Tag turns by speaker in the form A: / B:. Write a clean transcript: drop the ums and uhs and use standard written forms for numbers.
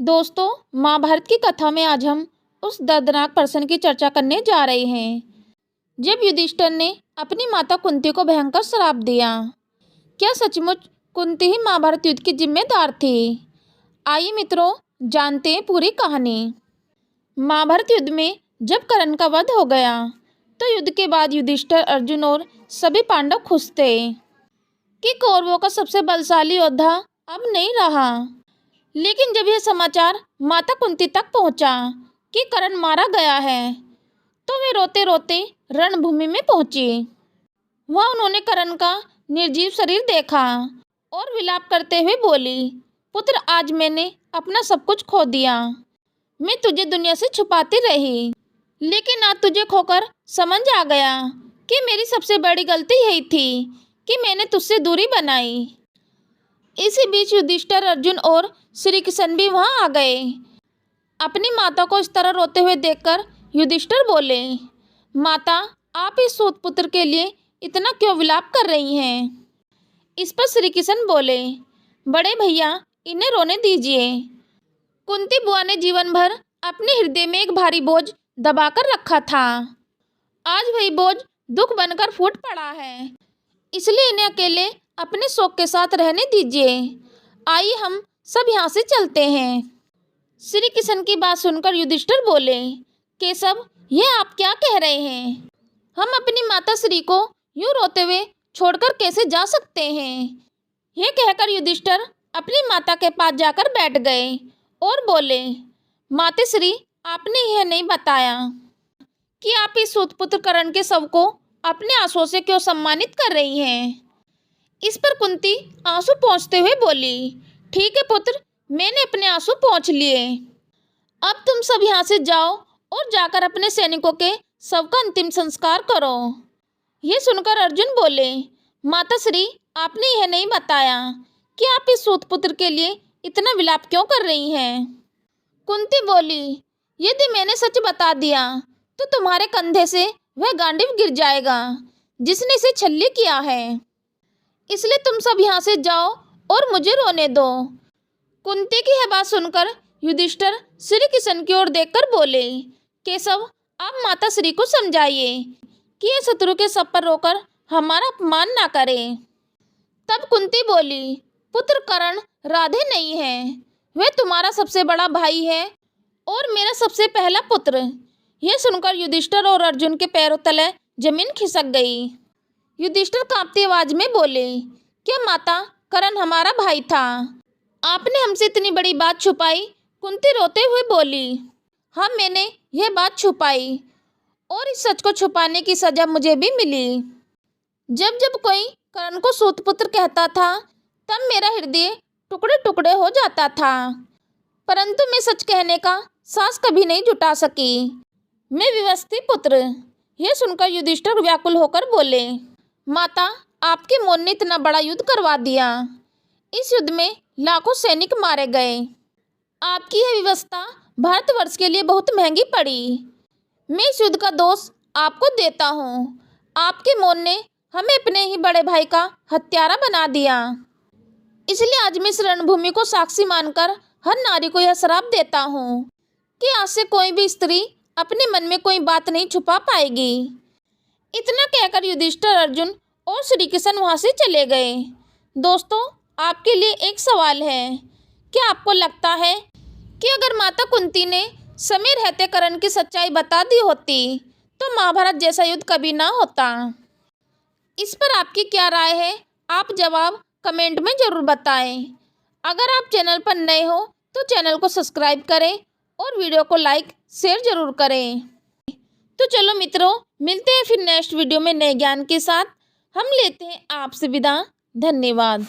A: दोस्तों, महाभारत की कथा में आज हम उस दर्दनाक प्रसंग की चर्चा करने जा रहे हैं जब युधिष्ठिर ने अपनी माता कुंती को भयंकर श्राप दिया। क्या सचमुच कुंती ही महाभारत युद्ध की जिम्मेदार थी? आइए मित्रों, जानते हैं पूरी कहानी। महाभारत युद्ध में जब कर्ण का वध हो गया तो युद्ध के बाद युधिष्ठिर, अर्जुन और सभी पांडव खुश थे कि कौरवों का सबसे बलशाली योद्धा अब नहीं रहा। लेकिन जब यह समाचार माता कुंती तक पहुंचा कि कर्ण मारा गया है तो वे रोते रोते रणभूमि में पहुंची। वहां उन्होंने कर्ण का निर्जीव शरीर देखा और विलाप करते हुए बोली, पुत्र, आज मैंने अपना सब कुछ खो दिया। मैं तुझे दुनिया से छुपाती रही, लेकिन आज तुझे खोकर समझ आ गया कि मेरी सबसे बड़ी गलती यही थी कि मैंने तुझसे दूरी बनाई। इसी बीच युधिष्ठिर, अर्जुन और श्री कृष्ण भी वहां आ गए। अपनी माता को इस तरह रोते हुए देखकर युधिष्ठिर बोले, माता, आप इस सूत पुत्र के लिए इतना क्यों विलाप कर रही हैं? इस पर श्री कृष्ण बोले, बड़े भैया, इन्हें रोने दीजिए। कुंती बुआ ने जीवन भर अपने हृदय में एक भारी बोझ दबाकर रखा था। आज वही बोझ दुख बनकर फूट पड़ा है, इसलिए इन्हें अकेले अपने शोक के साथ रहने दीजिए। आइए हम सब यहाँ से चलते हैं। श्री कृष्ण की बात सुनकर युधिष्ठिर बोले, केशव, यह आप क्या कह रहे हैं? हम अपनी माता श्री को यूं रोते हुए छोड़कर कैसे जा सकते हैं? यह कहकर युधिष्ठिर अपनी माता के पास जाकर बैठ गए और बोले, माता श्री, आपने यह नहीं बताया कि आप इस सूतपुत्र कर्ण के शव को अपने आंसुओं से क्यों सम्मानित कर रही हैं? इस पर कुंती आंसू पोंछते हुए बोली, ठीक है पुत्र, मैंने अपने आंसू पोंछ लिए। अब तुम सब यहाँ से जाओ और जाकर अपने सैनिकों के शव का अंतिम संस्कार करो। यह सुनकर अर्जुन बोले, माता श्री, आपने यह नहीं बताया कि आप इस सूतपुत्र के लिए इतना विलाप क्यों कर रही हैं? कुंती बोली, यदि मैंने सच बता दिया तो तुम्हारे कंधे से वह गांडीव गिर जाएगा जिसने इसे छल्ली किया है। इसलिए तुम सब यहाँ से जाओ और मुझे रोने दो। कुंती की यह बात सुनकर युधिष्ठिर श्री कृष्ण की ओर देखकर बोले, केशव, आप माता श्री को समझाइए कि यह शत्रु के शव पर रोकर हमारा अपमान ना करे। तब कुंती बोली, पुत्र, कर्ण राधे नहीं है, वह तुम्हारा सबसे बड़ा भाई है और मेरा सबसे पहला पुत्र। यह सुनकर युधिष्ठिर और अर्जुन के पैरों तले जमीन खिसक गई। युधिष्ठिर कांपती आवाज में बोले, क्या माता, कर्ण हमारा भाई था? आपने हमसे इतनी बड़ी बात छुपाई? कुंती रोते हुए बोली, हाँ, मैंने यह बात छुपाई और इस सच को छुपाने की सजा मुझे भी मिली। जब जब कोई कर्ण को सूतपुत्र कहता था तब मेरा हृदय टुकड़े टुकड़े हो जाता था, परंतु मैं सच कहने का साहस कभी नहीं जुटा सकी। मैं विवस्ती पुत्र। यह सुनकर युधिष्ठिर व्याकुल होकर बोले, माता, आपके मौन ने इतना बड़ा युद्ध करवा दिया। इस युद्ध में लाखों सैनिक मारे गए। आपकी यह व्यवस्था भारतवर्ष के लिए बहुत महंगी पड़ी। मैं इस युद्ध का दोष आपको देता हूँ। आपके मौन ने हमें अपने ही बड़े भाई का हत्यारा बना दिया। इसलिए आज मैं इस रणभूमि को साक्षी मानकर हर नारी को यह श्राप देता हूँ कि आज से कोई भी स्त्री अपने मन में कोई बात नहीं छुपा पाएगी। इतना कहकर युधिष्ठिर, अर्जुन और श्री कृष्ण वहाँ से चले गए। दोस्तों, आपके लिए एक सवाल है, क्या आपको लगता है कि अगर माता कुंती ने समय रहते कर्ण की सच्चाई बता दी होती तो महाभारत जैसा युद्ध कभी ना होता? इस पर आपकी क्या राय है? आप जवाब कमेंट में ज़रूर बताएं। अगर आप चैनल पर नए हो तो चैनल को सब्सक्राइब करें और वीडियो को लाइक शेयर ज़रूर करें। तो चलो मित्रों, मिलते हैं फिर नेक्स्ट वीडियो में नए ज्ञान के साथ। हम लेते हैं आपसे विदा। धन्यवाद।